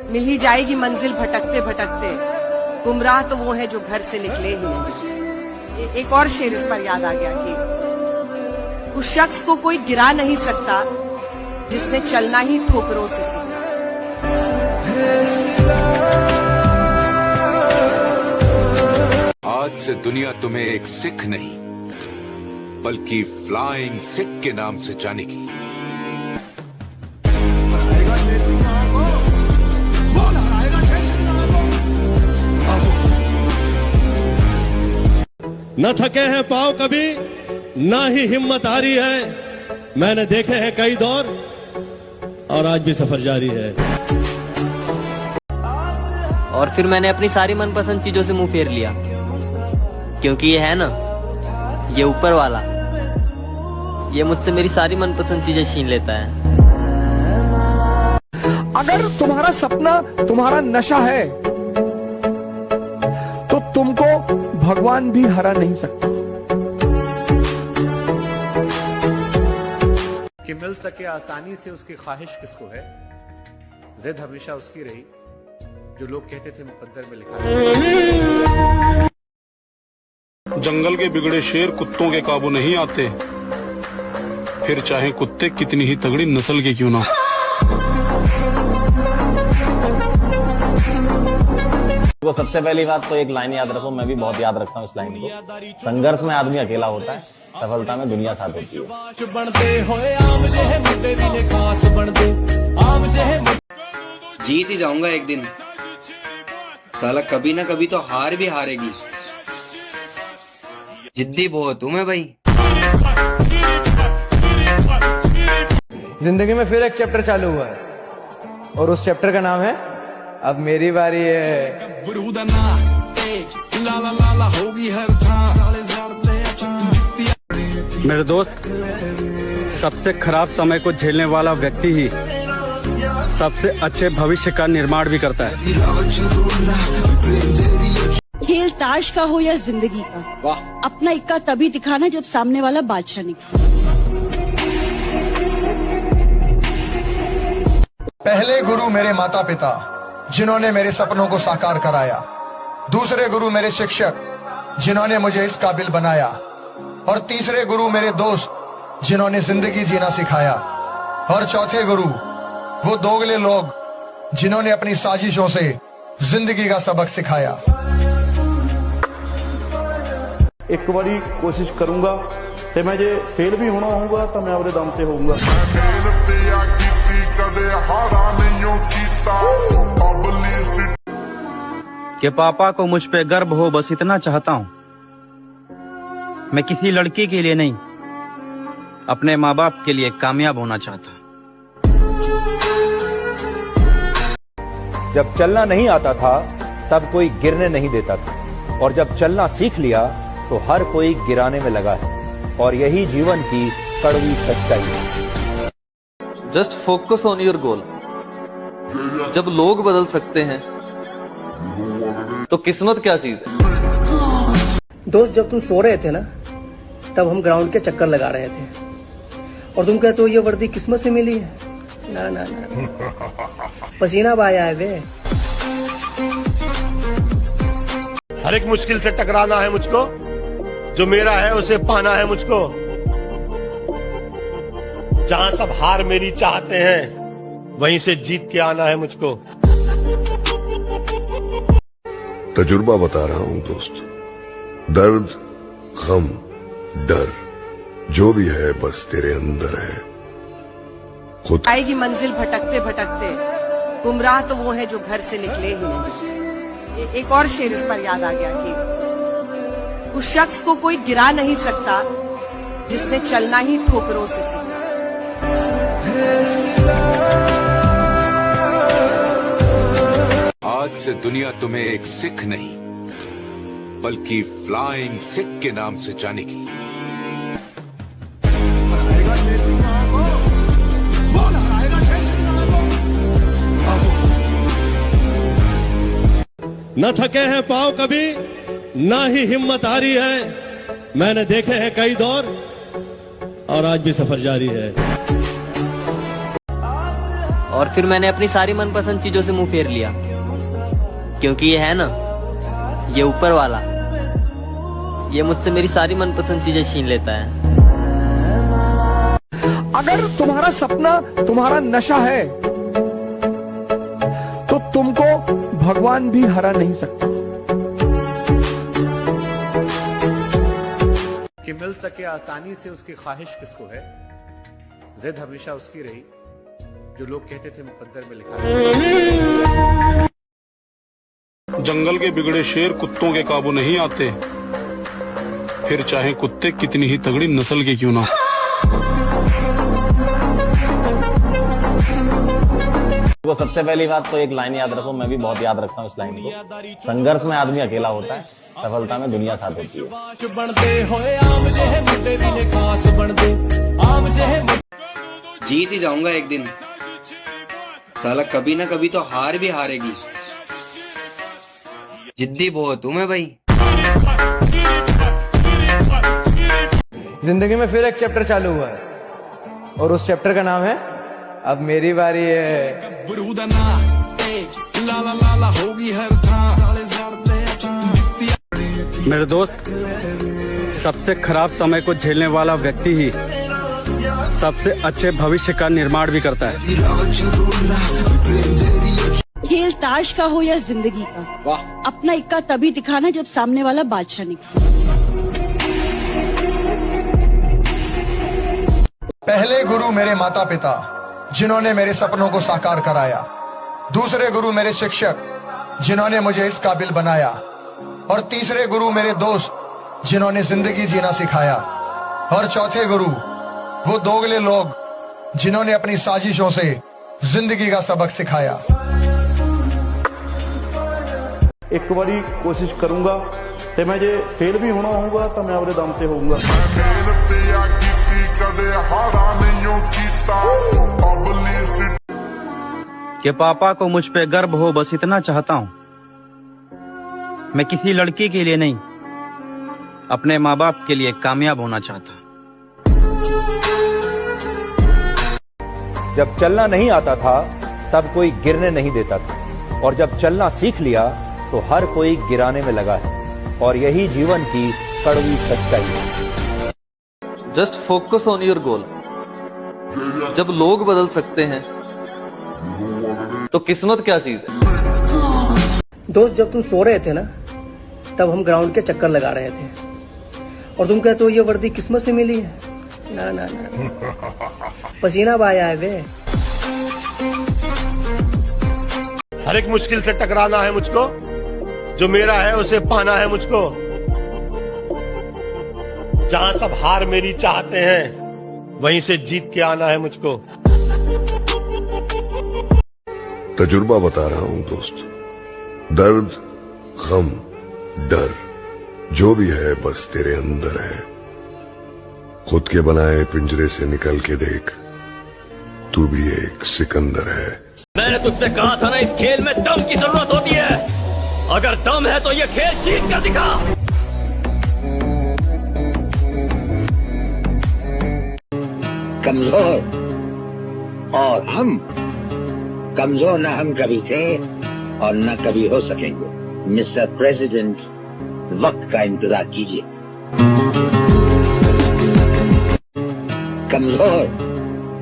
मिल ही जाएगी मंजिल भटकते भटकते, गुमराह तो वो है जो घर से निकले ही नहीं। एक और शेर इस पर याद आ गया कि उस शख्स को कोई गिरा नहीं सकता जिसने चलना ही ठोकरों से सीखा। आज से दुनिया तुम्हें एक सिख नहीं बल्कि फ्लाइंग सिख के नाम से जानेगी। न थके हैं पांव कभी, ना ही हिम्मत हारी है। मैंने देखे हैं कई दौर और आज भी सफर जारी है। और फिर मैंने अपनी सारी मनपसंद चीजों से मुंह फेर लिया, क्योंकि ये है ना, ये ऊपर वाला, ये मुझसे मेरी सारी मनपसंद चीजें छीन लेता है। अगर तुम्हारा सपना तुम्हारा नशा है तो तुमको भगवान भी हरा नहीं सकता। कि मिल सके आसानी से उसकी ख्वाहिश किसको है, जिद हमेशा उसकी रही जो लोग कहते थे मुकद्दर में लिखा। जंगल के बिगड़े शेर कुत्तों के काबू नहीं आते, फिर चाहे कुत्ते कितनी ही तगड़ी नस्ल के क्यों ना। वो सबसे पहली बात तो एक लाइन याद रखो, मैं भी बहुत याद रखता हूँ इस लाइन को। संघर्ष में आदमी अकेला होता है, सफलता में दुनिया साथ होती है। जीत ही जाऊंगा एक दिन, साला कभी ना कभी तो हार भी हारेगी। जिद्दी बहुत हूं मैं भाई। जिंदगी में फिर एक चैप्टर चालू हुआ है और उस चैप्टर का नाम है अब मेरी बारी है। मेरे दोस्त, सबसे खराब समय को झेलने वाला व्यक्ति ही सबसे अच्छे भविष्य का निर्माण भी करता है। खेल ताश का हो या जिंदगी का, अपना इक्का तभी दिखाना जब सामने वाला बादशाह निकले। पहले गुरु मेरे माता पिता जिन्होंने मेरे सपनों को साकार कराया, दूसरे गुरु मेरे शिक्षक जिन्होंने मुझे इस काबिल बनाया, और तीसरे गुरु मेरे दोस्त जिन्होंने जिंदगी जीना सिखाया, और चौथे गुरु वो दोगले लोग जिन्होंने अपनी साजिशों से जिंदगी का सबक सिखाया। एक बारी कोशिश करूंगा ते मैं जे फेल भी होना होगा तो मैं अपने दम से होऊंगा। कि पापा को मुझ पे गर्व हो, बस इतना चाहता हूँ। मैं किसी लड़की के लिए नहीं, अपने माँ बाप के लिए कामयाब होना चाहता हूँ। जब चलना नहीं आता था तब कोई गिरने नहीं देता था, और जब चलना सीख लिया तो हर कोई गिराने में लगा है, और यही जीवन की कड़वी सच्चाई है। Just focus on your goal. जब लोग बदल सकते हैं तो किस्मत क्या चीज है। दोस्त, जब तुम सो रहे थे ना, तब हम ग्राउंड के चक्कर लगा रहे थे, और तुम कहते हो ये वर्दी किस्मत से मिली है। ना ना ना, पसीना बहाया है बे। हर एक मुश्किल से टकराना है मुझको, जो मेरा है उसे पाना है मुझको। जहां सब हार मेरी चाहते हैं वहीं से जीत के आना है मुझको। तजुर्बा बता रहा हूं दोस्त, दर्द, गम, डर जो भी है बस तेरे अंदर है। खुद आएगी मंजिल भटकते भटकते, गुमराह तो वो है जो घर से निकले ही नहीं। एक और शेर इस पर याद आ गया कि उस शख्स को कोई गिरा नहीं सकता जिसने चलना ही ठोकरों से सीखा। आज से दुनिया तुम्हें एक सिख नहीं बल्कि फ्लाइंग सिख के नाम से जानेगी। न थके हैं पांव कभी, ना ही हिम्मत हारी है। मैंने देखे हैं कई दौर और आज भी सफर जारी है। और फिर मैंने अपनी सारी मनपसंद चीजों से मुंह फेर लिया, क्योंकि ये है ना, ये ऊपर वाला, ये मुझसे मेरी सारी मनपसंद चीजें छीन लेता है। अगर तुम्हारा सपना तुम्हारा नशा है तो तुमको भगवान भी हरा नहीं सकता। कि मिल सके आसानी से उसकी ख्वाहिश किसको है, जिद हमेशा उसकी रही जो लोग कहते थे मुकद्दर में लिखा है। जंगल के बिगड़े शेर कुत्तों के काबू नहीं आते, फिर चाहे कुत्ते कितनी ही तगड़ी नस्ल के क्यों ना। वो सबसे पहली बात तो एक लाइन याद रखो, मैं भी बहुत याद रखता हूँ इस लाइन को, संघर्ष में आदमी अकेला होता है, सफलता में दुनिया साथ होती है। जीत ही जाऊंगा एक दिन, साला कभी ना कभी तो हार भी हारेगी। जिद्दी बहुत हूं मैं भाई। जिंदगी में फिर एक चैप्टर चालू हुआ है और उस चैप्टर का नाम है अब मेरी बारी है। मेरे दोस्त, सबसे खराब समय को झेलने वाला व्यक्ति ही सबसे अच्छे भविष्य का निर्माण भी करता है। खेल ताश का हो या जिंदगी का, अपना इक्का तभी दिखाना जब सामने वाला बादशाह निकले। पहले गुरु मेरे माता पिता जिन्होंने मेरे सपनों को साकार कराया, दूसरे गुरु मेरे शिक्षक जिन्होंने मुझे इस काबिल बनाया, और तीसरे गुरु मेरे दोस्त जिन्होंने जिंदगी जीना सिखाया, और चौथे गुरु वो दोगले लोग जिन्होंने अपनी साजिशों से जिंदगी का सबक सिखाया। एक बारी कोशिश करूंगा ते मैं जे फेल भी होना होगा तो मैं अपने दम से होऊंगा। कि पापा को मुझ पे गर्व हो, बस इतना चाहता हूं। मैं किसी लड़की के लिए नहीं, अपने माँ बाप के लिए कामयाब होना चाहता। जब चलना नहीं आता था तब कोई गिरने नहीं देता था, और जब चलना सीख लिया तो हर कोई गिराने में लगा है, और यही जीवन की कड़वी सच्चाई है। Just focus on your goal. जब लोग बदल सकते हैं तो किस्मत क्या चीज है। दोस्त, जब तुम सो रहे थे ना, तब हम ग्राउंड के चक्कर लगा रहे थे, और तुम कहते हो ये वर्दी किस्मत से मिली है। ना ना ना, पसीना बहाया है बे। हर एक मुश्किल से टकराना है मुझको, जो मेरा है उसे पाना है मुझको। जहां सब हार मेरी चाहते हैं वहीं से जीत के आना है मुझको। तजुर्बा बता रहा हूं दोस्त, दर्द, गम, डर जो भी है बस तेरे अंदर है। खुद के बनाए पिंजरे से निकल के देख, तू भी एक सिकंदर है। मैंने तुझसे कहा था ना, इस खेल में दम की जरूरत होती है। अगर दम है तो ये खेल जीत कर दिखा। कमजोर और हम कमजोर न हम कभी थे और न कभी हो सकेंगे। मिस्टर प्रेसिडेंट, वक्त का इंतजार कीजिए। कमजोर